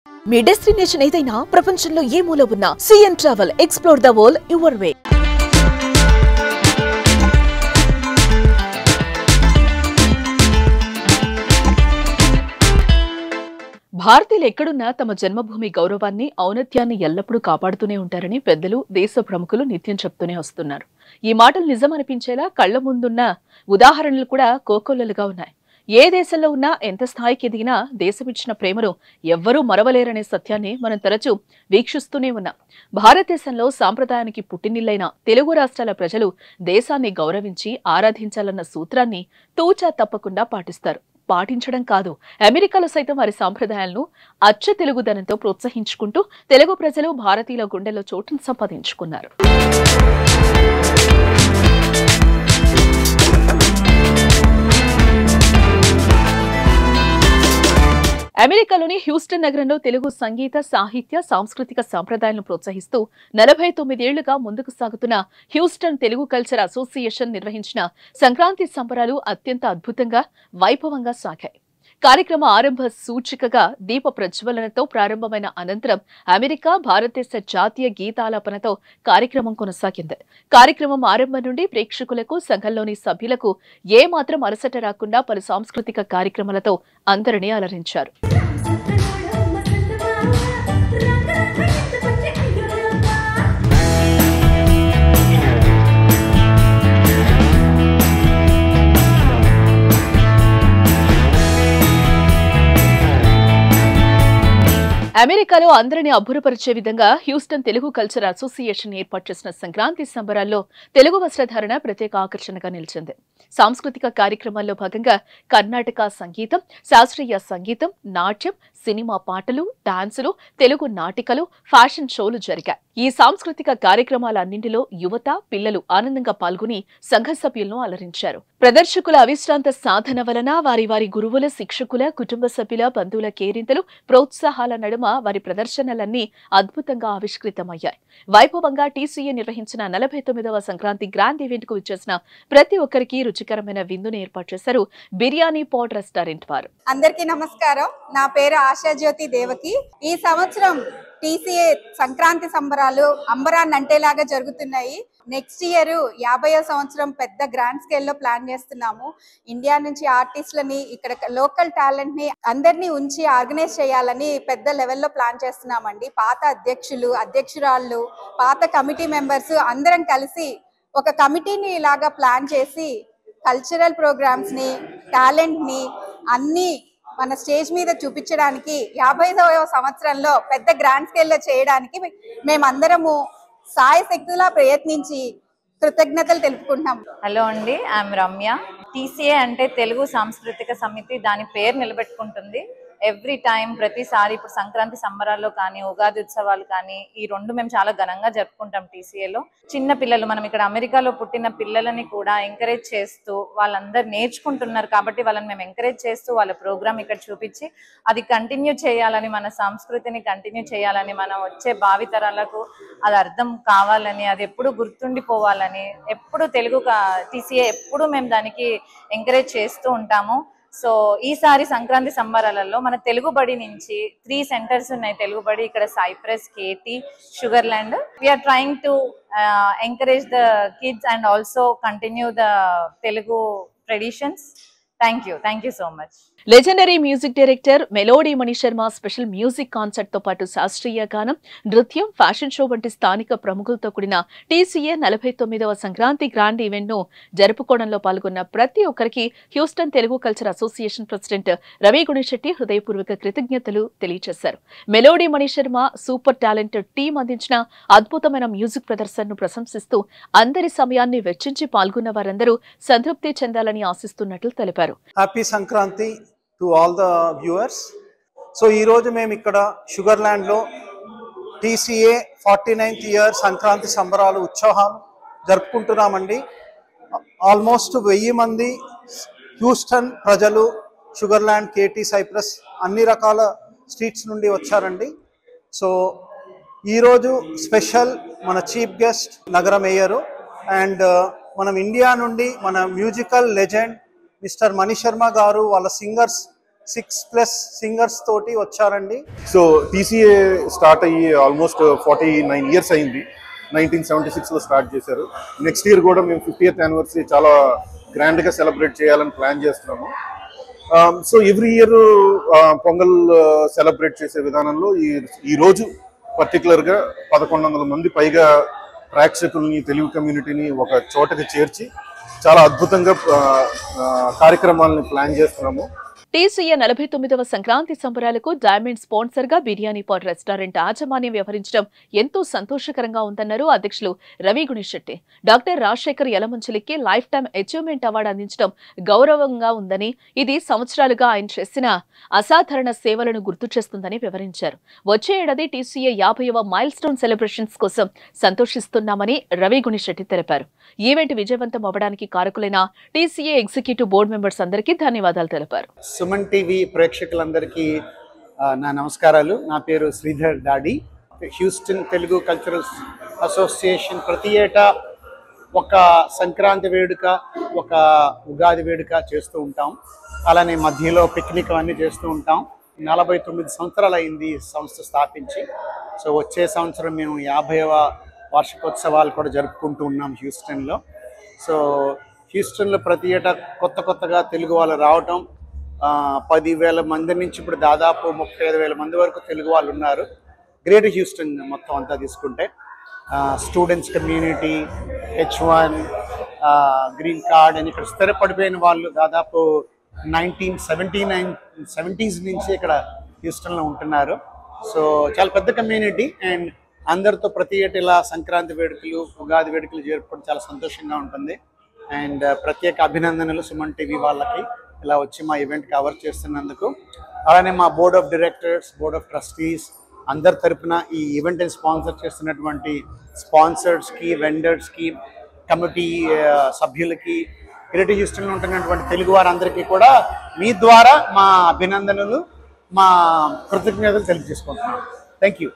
మీ destination ఏదైనా ప్రపంచంలో ఏ మూల ఉన్నా CN travel explore the world your way. భారతీయులు ఎక్కడున్నా తమ జన్మభూమి గౌరవాన్ని ఔన్నత్యాన్ని ఎల్లప్పుడూ కాపాడుతూనే ఉంటారని పెద్దలు దేశ ప్రముఖులు నిత్యం చెప్తూనే వస్తున్నారు. ఈ మాటలు నిజమనిపించేలా కళ్ల ముందున్న ఉదాహరణలు కూడా కోకొల్లలుగా ఉన్నాయి. ఏ దేశంలో ఉన్నా ఎంత స్థాయికి ఎదిగినా దేశమిచ్చిన ప్రేమను ఎవ్వరూ మరవలేరనే సత్యాన్ని మనం తరచూ వీక్షిస్తూనే ఉన్నాం. భారతదేశంలో సాంప్రదాయానికి పుట్టినిల్లైన తెలుగు రాష్ట్రాల ప్రజలు దేశాన్ని గౌరవించి ఆరాధించాలన్న సూత్రాన్ని తూచా తప్పకుండా పాటిస్తారు. పాటించడం కాదు, అమెరికాలో సైతం వారి సాంప్రదాయాలను అచ్చ తెలుగుదనంతో ప్రోత్సహించుకుంటూ తెలుగు ప్రజలు భారతీయుల గుండెల్లో చోటును సంపాదించుకున్నారు. అమెరికాలోని హ్యూస్టన్ నగరంలో తెలుగు సంగీత, సాహిత్య, సాంస్కృతిక సంప్రదాయాలను ప్రోత్సహిస్తూ 49 ఏళ్లుగా ముందుకు సాగుతున్న హ్యూస్టన్ తెలుగు కల్చర్ అసోసియేషన్ నిర్వహించిన సంక్రాంతి సంబరాలు అత్యంత అద్భుతంగా, వైభవంగా సాగాయి. కార్యక్రమ ఆరంభ సూచికగా దీప ప్రజ్వలనతో ప్రారంభమైన అనంతరం అమెరికా, భారతదేశ జాతీయ గీతాలాపనతో కార్యక్రమం కొనసాగింది. కార్యక్రమం ఆరంభం నుండి ప్రేక్షకులకు, సంఘంలోని సభ్యులకు ఏమాత్రం అలసట రాకుండా పలు సాంస్కృతిక కార్యక్రమాలతో అందరినీ అలరించారు. అమెరికాలో అందరినీ అబ్బురపరిచే విధంగా హ్యూస్టన్ తెలుగు కల్చర్ అసోసియేషన్ ఏర్పాటు చేసిన సంక్రాంతి సంబరాల్లో తెలుగు వస్త్రధారణ ప్రత్యేక ఆకర్షణగా నిలిచింది. సాంస్కృతిక కార్యక్రమాల్లో భాగంగా కర్ణాటక సంగీతం, శాస్త్రీయ సంగీతం, నాట్యం, సినిమా పాటలు, డాన్సులు, తెలుగు నాటికలు, ఫ్యాషన్ షోలు జరిగాయి. ఈ సాంస్కృతిక కార్యక్రమాలన్నింటిలో యువత, పిల్లలు ఆనందంగా పాల్గొని సంఘ సభ్యులను అలరించారు. ప్రదర్శకుల అవిశ్రాంత సాధన వలన వారి వారి గురువుల, శిక్షకుల, కుటుంబ సభ్యుల, బంధువుల కేరింతలు, ప్రోత్సాహాల నడుమ వారి ప్రదర్శనలన్నీ అద్భుతంగా ఆవిష్కృతమయ్యాయి. వైభవంగా టీసీఏ నిర్వహించిన 49వ సంక్రాంతి గ్రాండ్ ఈవెంట్ కు విచ్చేసిన ప్రతి ఒక్కరికి రుచికరమైన విందును ఏర్పాటు చేశారు బిర్యానీ పాట్ రెస్టారెంట్ వారు. అందరికీ నమస్కారం. నా పేరు ఆశాజ్యోతి దేవకి. ఈ సంవత్సరం టీసీఏ సంక్రాంతి సంబరాలు అంబరాన్ని అంటేలాగా జరుగుతున్నాయి. నెక్స్ట్ ఇయర్ 50వ సంవత్సరం పెద్ద గ్రాండ్ స్కేల్లో ప్లాన్ చేస్తున్నాము. ఇండియా నుంచి ఆర్టిస్టులని, ఇక్కడ లోకల్ టాలెంట్ ని అందరినీ ఉంచి ఆర్గనైజ్ చేయాలని పెద్ద లెవెల్లో ప్లాన్ చేస్తున్నామండి. పాత అధ్యక్షులు, అధ్యక్షురాళ్ళు, పాత కమిటీ మెంబర్స్ అందరం కలిసి ఒక కమిటీని ఇలాగా ప్లాన్ చేసి కల్చరల్ ప్రోగ్రామ్స్ ని, టాలెంట్ ని అన్ని మన స్టేజ్ మీద చూపించడానికి 50వ సంవత్సరంలో పెద్ద గ్రాండ్ స్కేల్లో చేయడానికి మేమందరము సాయశక్తులా ప్రయత్నించి కృతజ్ఞతలు తెలుపుకుంటున్నాం. హలో అండి, ఐఎమ్ రమ్య. టీసీఏ అంటే తెలుగు సాంస్కృతిక సమితి, దాని పేరు నిలబెట్టుకుంటుంది. ఎవ్రీ టైం ప్రతిసారి ఇప్పుడు సంక్రాంతి సంబరాల్లో కానీ, ఉగాది ఉత్సవాలు కానీ, ఈ రెండు మేము చాలా ఘనంగా జరుపుకుంటాం టీసీఏలో. చిన్న పిల్లలు, మనం ఇక్కడ అమెరికాలో పుట్టిన పిల్లలని కూడా ఎంకరేజ్ చేస్తూ, వాళ్ళందరూ నేర్చుకుంటున్నారు కాబట్టి వాళ్ళని మేము ఎంకరేజ్ చేస్తూ వాళ్ళ ప్రోగ్రామ్ ఇక్కడ చూపించి అది కంటిన్యూ చేయాలని, మన సంస్కృతిని కంటిన్యూ చేయాలని, మనం వచ్చే భావితరాలకు అది అర్థం కావాలని, అది ఎప్పుడు గుర్తుండిపోవాలని, ఎప్పుడు తెలుగు టీసీఏ ఎప్పుడు మేము దానికి ఎంకరేజ్ చేస్తూ ఉంటాము. సో ఈసారి సంక్రాంతి సంబరాలలో మన తెలుగు బడి నుంచి 3 సెంటర్స్ ఉన్నాయి. తెలుగు బడి ఇక్కడ Cypress, Katy, Sugar Land. We're trying to encourage the kids and also continue the Telugu traditions. Thank you so much. Legendary music director melody Manisharma special music concert తో పాటు శాస్త్రీయ గానం, నృత్యం, ఫ్యాషన్ షో వంటి స్థానిక ప్రముఖులతో కూడిన టీసీఏ 49వ సంక్రాంతి గ్రాండ్ ఈవెంట్ ను జరుపుకోవడంలో పాల్గొన్న ప్రతి ఒక్కరికి Houston Telugu culture association president Ravi Gunashetti హృదయపూర్వక కృతజ్ఞతలు తెలియజేశారు. Melody Mani Sharma super talented team అందించిన అద్భుతమైన మ్యూజిక్ ప్రదర్శనను ప్రశంసిస్తూ అందరి సమయాన్ని వెచ్చించి పాల్గొన్న వారందరూ సంతృప్తి చెందాలని ఆశిస్తున్నట్లు తెలిపారు. Happy Sankranti to all the viewers. So ee roju mem ikkada sugar land lo TCA 49th year Sankranti సంబరాలు ఉత్సవాలు జరుపుకుంటున్నామండి. ఆల్మోస్ట్ 1000 మంది హ్యూస్టన్ ప్రజలు, షుగర్ ల్యాండ్, కేటీ, సైప్రస్ అన్ని రకాల స్ట్రీట్స్ నుండి వచ్చారండి. సో ఈరోజు స్పెషల్ మన చీఫ్ గెస్ట్ నగర మేయరు అండ్ మనం ఇండియా నుండి మన మ్యూజికల్ లెజెండ్ మిస్టర్ మణిశర్మ గారు, వాళ్ళ సింగర్స్ 6+ సింగర్స్ తోటి వచ్చారండి. సో టీసీఏ స్టార్ట్ అయ్యి ఆల్మోస్ట్ 49 ఇయర్స్ అయింది. 1976లో స్టార్ట్ చేశారు. నెక్స్ట్ ఇయర్ కూడా మేము 50th యానివర్సరీ చాలా గ్రాండ్గా సెలబ్రేట్ చేయాలని ప్లాన్ చేస్తున్నాము. So every year pongal celebrate చేసే విధానంలో ఈ రోజు పర్టికులర్గా 1100 మంది పైగా ప్రేక్షకుల్ని, తెలుగు కమ్యూనిటీని ఒక చోటకి చేర్చి చాలా అద్భుతంగా కార్యక్రమాలను ప్లాన్ చేస్తున్నాము. టీసీఏ 49వ సంక్రాంతి సంబరాలకు డైమండ్ స్పాన్సర్ గా బిర్యానీ పాట్ రెస్టారెంట్ యాజమాన్యం వ్యవహరించడం ఎంతో సంతోషకరంగా ఉందన్నారు అధ్యక్షులు రవి గుణిశెట్టి. డాక్టర్ రాజశేఖర్ యలమంచిలికి లైఫ్ టైమ్ అచీవ్మెంట్ అవార్డు అందించడం గౌరవంగా ఉందని, ఇది సంవత్సరాలుగా ఆయన చేసిన అసాధారణ సేవలను గుర్తు చేస్తుందని వివరించారు. వచ్చే ఏడాది టీసీఏ 50వ మైల్ స్టోన్ సెలబ్రేషన్స్ కోసం సంతోషిస్తున్నామని రవి గుణిశెట్టి తెలిపారు. ఈవెంట్ విజయవంతం అవ్వడానికి కారకులైన టీసీఏ ఎగ్జిక్యూటివ్ బోర్డు మెంబర్స్ అందరికీ ధన్యవాదాలు తెలిపారు. సుమన్ టీవీ ప్రేక్షకులందరికీ నా నమస్కారాలు. నా పేరు Sridhar daddy. Houston Telugu cultural association ప్రతి ఏటా ఒక సంక్రాంతి వేడుక, ఒక ఉగాది వేడుక చేస్తూ ఉంటాం. అలానే మధ్యలో పిక్నిక్ అన్నీ చేస్తూ ఉంటాం. 49 సంవత్సరాలు అయింది సంస్థ స్థాపించి. సో వచ్చే సంవత్సరం మేము 50వ వార్షికోత్సవాలు కూడా జరుపుకుంటూ ఉన్నాం హ్యూస్టన్లో. సో హ్యూస్టన్లో ప్రతి ఏటా కొత్తగా తెలుగు వాళ్ళు రావటం, 10,000 మంది నుంచి ఇప్పుడు దాదాపు 35,000 మంది వరకు తెలుగు వాళ్ళు ఉన్నారు. గ్రేటర్ హ్యూస్టన్ మొత్తం అంతా తీసుకుంటే students community, H1, green card అని ఇక్కడ స్థిరపడిపోయిన వాళ్ళు దాదాపు 1970s నుంచి ఇక్కడ హ్యూస్టన్లో ఉంటున్నారు. సో చాలా పెద్ద కమ్యూనిటీ. అండ్ అందరితో ప్రతి ఏటా ఇలా సంక్రాంతి వేడుకలు, ఉగాది వేడుకలు జరుపుకోవడం చాలా సంతోషంగా ఉంటుంది. అండ్ ప్రత్యేక అభినందనలు సుమన్ టీవీ వాళ్ళకి ఇలా వచ్చి మా ఈవెంట్ కవర్ చేస్తున్నందుకు. అలానే మా board of directors, board of trustees అందరి తరపున ఈ ఈవెంట్ని స్పాన్సర్ చేస్తున్నటువంటి స్పాన్సర్స్కి, వెండర్స్కి, కమిటీ సభ్యులకి, గ్రేటర్ హ్యూస్టన్లో ఉంటున్నటువంటి తెలుగు వారందరికీ కూడా మీ ద్వారా మా అభినందనలు, మా కృతజ్ఞతలు తెలియజేసుకుంటున్నాను. Thank you.